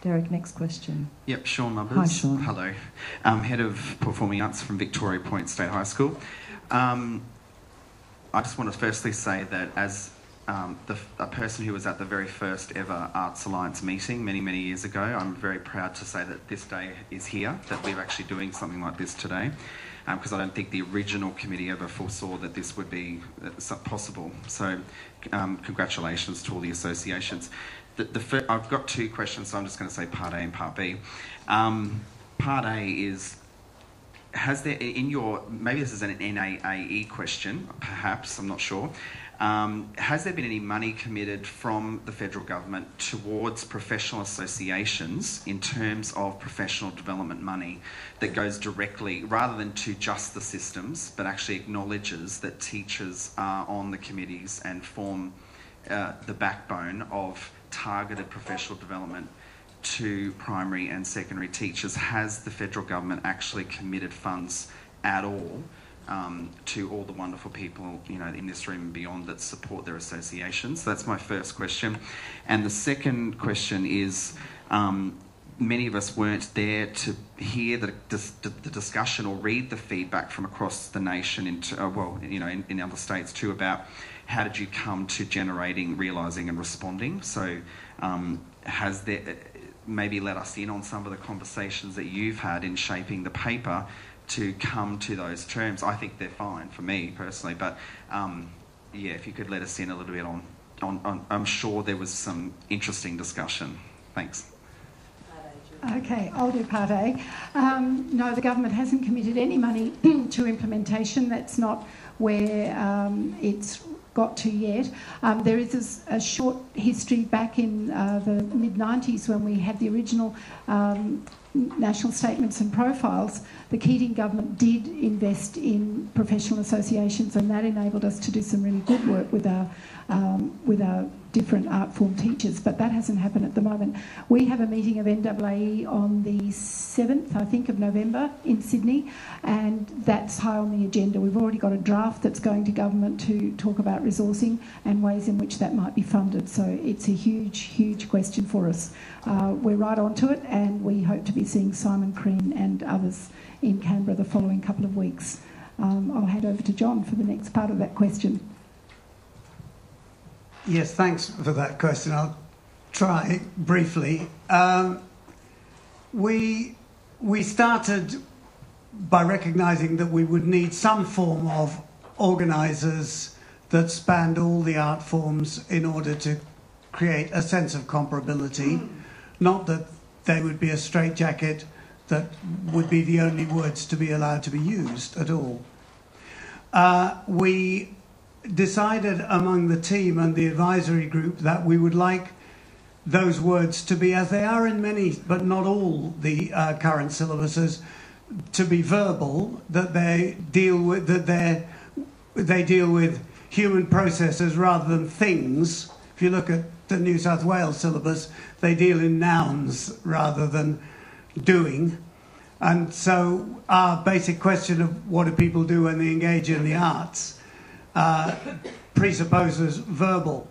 Derek, next question. Yep, Sean Lubbers. Hi, Sean. Hello. Head of Performing Arts from Victoria Point State High School. I just want to firstly say that as a person who was at the very first ever Arts Alliance meeting many, many years ago, I'm very proud to say that this day is here, that we're actually doing something like this today, because I don't think the original committee ever foresaw that this would be possible. So congratulations to all the associations. I've got two questions, so I'm just going to say Part A and Part B. Part A is, has there, in your, maybe this is an NAAE question, perhaps, I'm not sure. Has there been any money committed from the federal government towards professional associations in terms of professional development money that goes directly, rather than to just the systems, but actually acknowledges that teachers are on the committees and form the backbone of targeted professional development to primary and secondary teachers? Has the federal government actually committed funds at all to all the wonderful people, you know, in this room and beyond that support their associations? So that's my first question. And the second question is, many of us weren't there to hear the discussion or read the feedback from across the nation, in other states too, about how did you come to generating, realising and responding. So has there, maybe let us in on some of the conversations that you've had in shaping the paper to come to those terms. I think they're fine for me personally, but yeah, if you could let us in a little bit on I'm sure there was some interesting discussion. Thanks. Okay, I'll do Part A. No, the government hasn't committed any money to implementation. That's not where it's got to yet. There is a short history back in the mid-90s when we had the original national statements and profiles. The Keating government did invest in professional associations, and that enabled us to do some really good work with our different art form teachers, but that hasn't happened at the moment. We have a meeting of NAAE on the 7th, I think, of November in Sydney, and that's high on the agenda. We've already got a draft that's going to government to talk about resourcing and ways in which that might be funded. So it's a huge, huge question for us. We're right onto it, and we hope to be seeing Simon Crean and others in Canberra the following couple of weeks. I'll hand over to John for the next part of that question. Yes, thanks for that question. I'll try briefly. We started by recognising that we would need some form of organisers that spanned all the art forms in order to create a sense of comparability, not that they would be a straitjacket that would be the only words to be allowed to be used at all. We decided among the team and the advisory group that we would like those words to be, as they are in many but not all the current syllabuses, to be verbal, that they deal with human processes rather than things. If you look at the New South Wales syllabus, they deal in nouns rather than doing. And so our basic question of what do people do when they engage in the arts presupposes verbal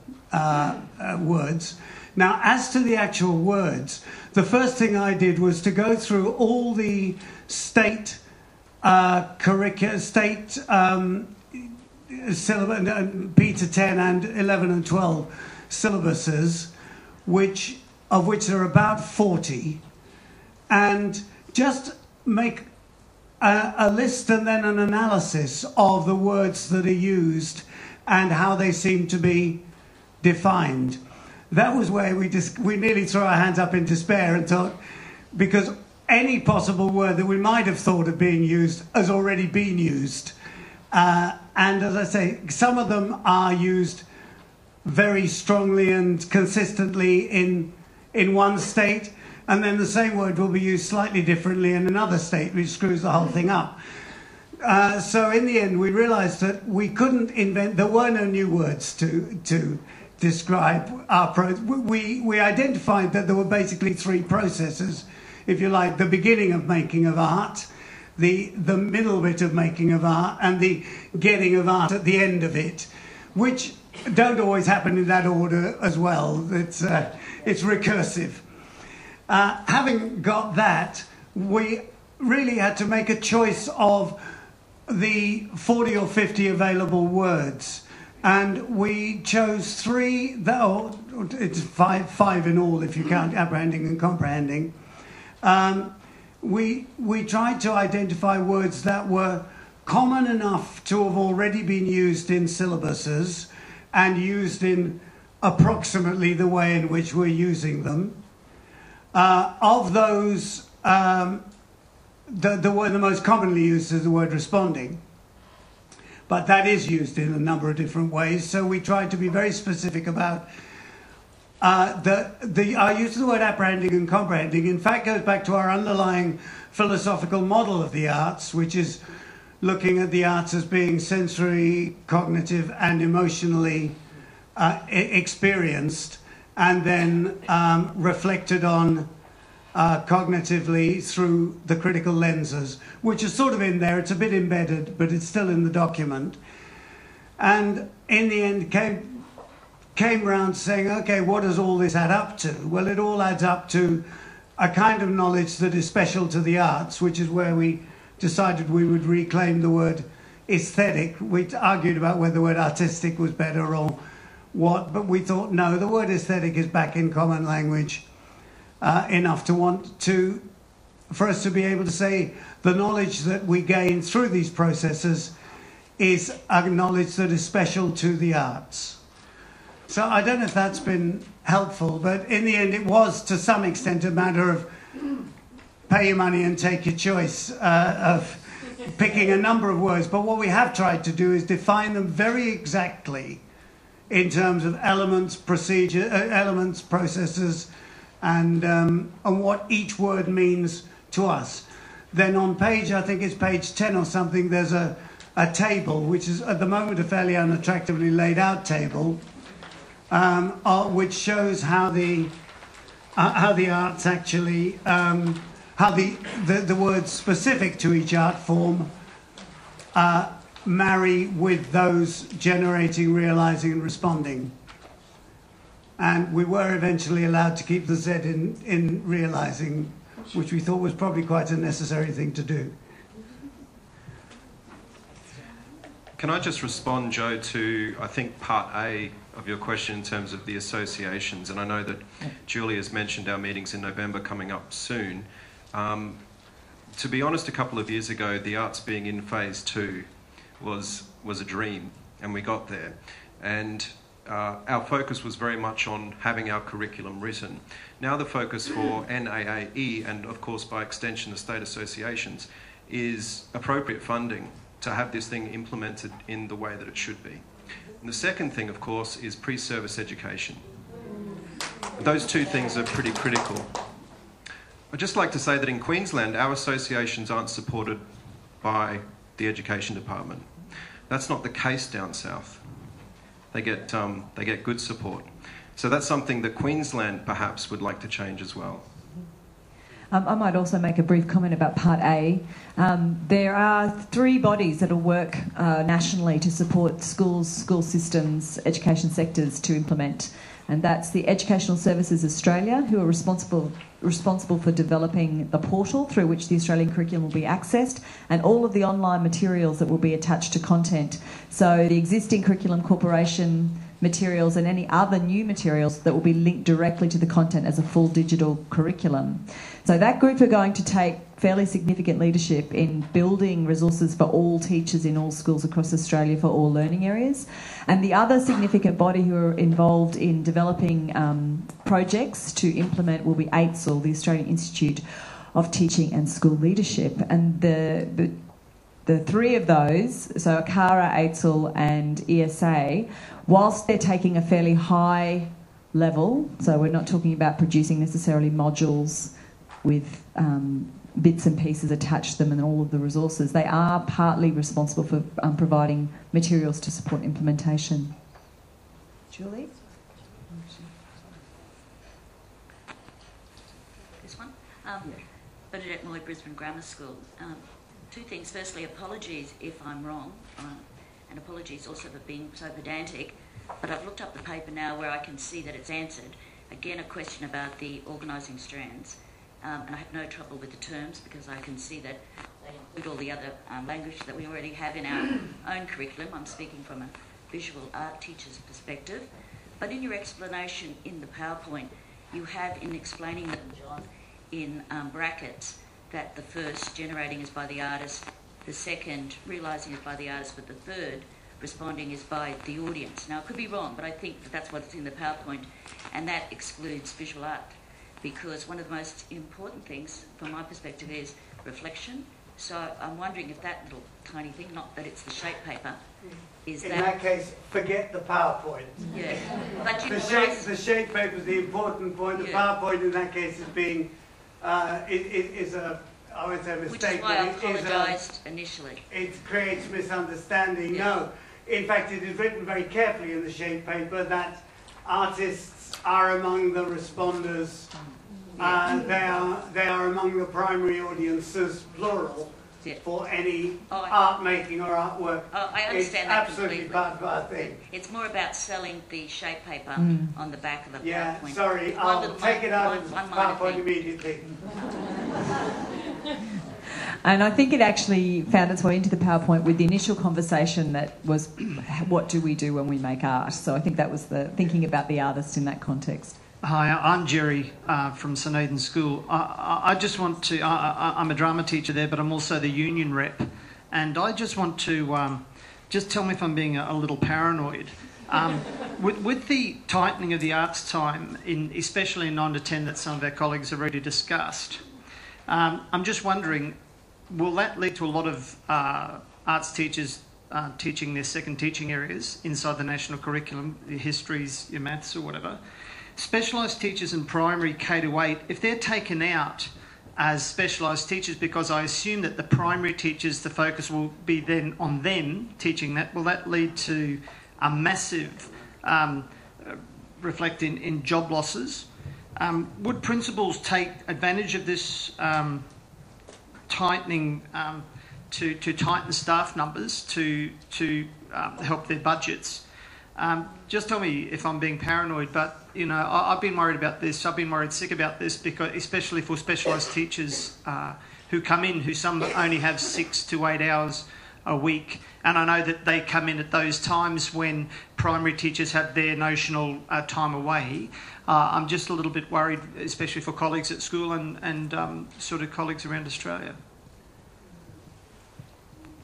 words. Now, as to the actual words, the first thing I did was to go through all the state syllabus, P to 10 and 11 and 12 syllabuses, of which there are about 40, and just make a list and then an analysis of the words that are used and how they seem to be defined. That was where we nearly threw our hands up in despair and thought, because any possible word that we might have thought of being used has already been used. And as I say, some of them are used very strongly and consistently in one state, and then the same word will be used slightly differently in another state, which screws the whole thing up. So in the end, we realised that we couldn't invent, there were no new words to describe our process. We identified that there were basically three processes, if you like: the beginning of making of art, the middle bit of making of art, and the getting of art at the end of it, which don't always happen in that order as well. It's recursive. having got that, we really had to make a choice of the 40 or 50 available words. And we chose three, it's five in all if you count apprehending and comprehending. We tried to identify words that were common enough to have already been used in syllabuses and used in approximately the way in which we're using them. Of those, the word the most commonly used is the word responding. But that is used in a number of different ways, so we tried to be very specific about our use of the word apprehending and comprehending. In fact, goes back to our underlying philosophical model of the arts, which is looking at the arts as being sensory, cognitive, and emotionally experienced, and then reflected on cognitively through the critical lenses, which is sort of in there. It's a bit embedded, but it's still in the document. And in the end came round saying, okay, what does all this add up to? Well, it all adds up to a kind of knowledge that is special to the arts, which is where we decided we would reclaim the word aesthetic. We argued about whether the word artistic was better or what, but we thought, no, the word aesthetic is back in common language enough for us to be able to say the knowledge that we gain through these processes is a knowledge that is special to the arts. So I don't know if that's been helpful, but in the end it was to some extent a matter of pay your money and take your choice of picking a number of words. But what we have tried to do is define them very exactly in terms of elements, elements, processes, and what each word means to us. Then on page, I think it's page 10 or something, there's a table, which is at the moment a fairly unattractively laid out table, which shows how the arts actually, how the words specific to each art form marry with those generating, realizing, and responding. And we were eventually allowed to keep the Z in realizing, which we thought was probably quite a necessary thing to do. Can I just respond, Joe, to, I think, part A of your question in terms of the associations? And I know that Julie has mentioned our meetings in November coming up soon. To be honest, a couple of years ago, the arts being in phase 2 was a dream, and we got there. And our focus was very much on having our curriculum written. Now the focus for NAAE, and of course by extension the state associations, is appropriate funding to have this thing implemented in the way that it should be. And the second thing, of course, is pre-service education. Those two things are pretty critical. I'd just like to say that in Queensland, our associations aren't supported by the Education Department. That's not the case down south. They get good support. So that's something that Queensland perhaps would like to change as well. I might also make a brief comment about Part A. There are 3 bodies that will work nationally to support schools, school systems, education sectors to implement. And that's the Educational Services Australia, who are responsible for developing the portal through which the Australian curriculum will be accessed, and all of the online materials that will be attached to content. So the existing Curriculum Corporation materials and any other new materials that will be linked directly to the content as a full digital curriculum. So that group are going to take fairly significant leadership in building resources for all teachers in all schools across Australia for all learning areas. And the other significant body who are involved in developing projects to implement will be ASCL, the Australian Institute of Teaching and School Leadership. And the 3 of those, so ACARA, ASCL and ESA, whilst they're taking a fairly high level, so we're not talking about producing necessarily modules with bits and pieces attached to them and all of the resources, they are partly responsible for providing materials to support implementation. Julie? This one? Bernadette Moy, Brisbane Grammar School. 2 things. Firstly, apologies if I'm wrong, and apologies also for being so pedantic, but I've looked up the paper now where I can see that it's answered. again, a question about the organising strands. And I have no trouble with the terms because I can see that they include all the other language that we already have in our own curriculum. I'm speaking from a visual art teacher's perspective. But in your explanation in the PowerPoint, you have, in explaining them, John, in brackets, that the first, generating, is by the artist, the second, realising, is by the artist, but the third, responding, is by the audience. Now, I could be wrong, but I think that that's what's in the PowerPoint, and that excludes visual art, because one of the most important things, from my perspective, is reflection. So I'm wondering if that little tiny thing, not that it's the shape paper, is in that... that case, forget the PowerPoint. Yeah. But you The shape paper is the important point. The PowerPoint in that case is being, is a, I won't say a mistake, which is why I but it apologised initially. It creates misunderstanding. Yeah. No, in fact, it is written very carefully in the shape paper that artists are among the responders. They are among the primary audiences, plural, for any art making or artwork. Oh, I understand it's that absolutely completely. part of our thing. It's more about selling the shape paper on the back of the Yeah, PowerPoint. sorry, I'll take it out of the PowerPoint immediately. And I think it actually found its way into the PowerPoint with the initial conversation that was, what do we do when we make art? So I think that was the thinking about the artist in that context. Hi, I'm Jerry from St Aidan's School. I just want to, I'm a drama teacher there, but I'm also the union rep. And I just want to, just tell me if I'm being a little paranoid. With the tightening of the arts time, especially in 9 to 10 that some of our colleagues have already discussed, I'm just wondering, will that lead to a lot of arts teachers teaching their second teaching areas inside the national curriculum, your histories, your maths or whatever? Specialised teachers in primary K to 8, if they're taken out as specialised teachers, because I assume that the primary teachers, the focus will be then on them teaching that, will that lead to a massive reflect in job losses? Would principals take advantage of this tightening to tighten staff numbers to help their budgets? Just tell me if I'm being paranoid, but you know, I've been worried about this. I've been worried sick about this, because especially for specialised teachers who come in, who some only have 6 to 8 hours a week, and I know that they come in at those times when primary teachers have their notional time away. I'm just a little bit worried, especially for colleagues at school and sort of colleagues around Australia.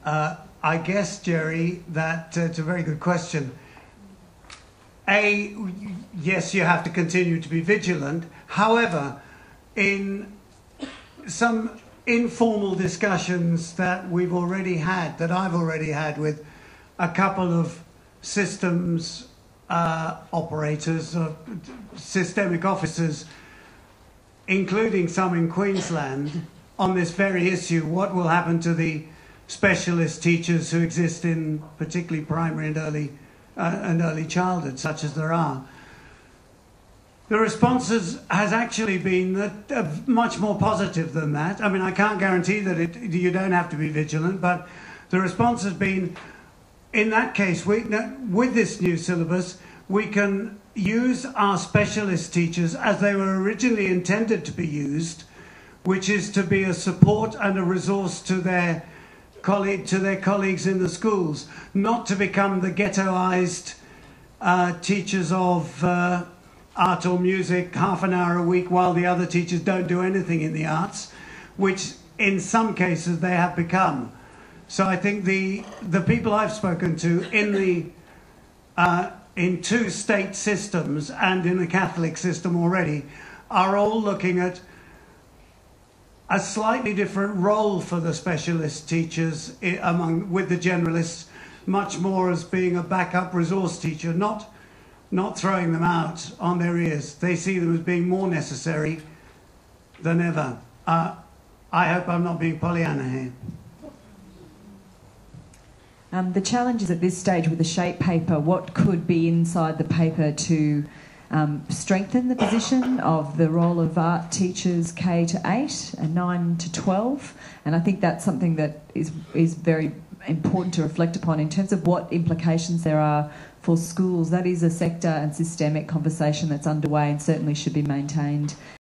I guess, Jerry, that it's a very good question. Yes, you have to continue to be vigilant. However, in some informal discussions that we've already had, that I've already had with a couple of systems operators, systemic officers, including some in Queensland, on this very issue, what will happen to the specialist teachers who exist in particularly primary and early childhood, such as there are. The response has actually been much more positive than that. I mean, I can't guarantee that you don't have to be vigilant, but the response has been, in that case, with this new syllabus, we can use our specialist teachers as they were originally intended to be used, which is to be a support and a resource to their colleagues in the schools, not to become the ghettoized teachers of art or music half an hour a week while the other teachers don't do anything in the arts, which in some cases they have become. So I think the people I've spoken to in 2 state systems and in a Catholic system already are all looking at a slightly different role for the specialist teachers with the generalists, much more as being a backup resource teacher, not throwing them out on their ears. They see them as being more necessary than ever. I hope I'm not being Pollyanna here. The challenge is at this stage with the shape paper, what could be inside the paper to strengthen the position of the role of art teachers K to 8 and 9 to 12, and I think that's something that is very important to reflect upon in terms of what implications there are for schools. That is a sector and systemic conversation that's underway and certainly should be maintained.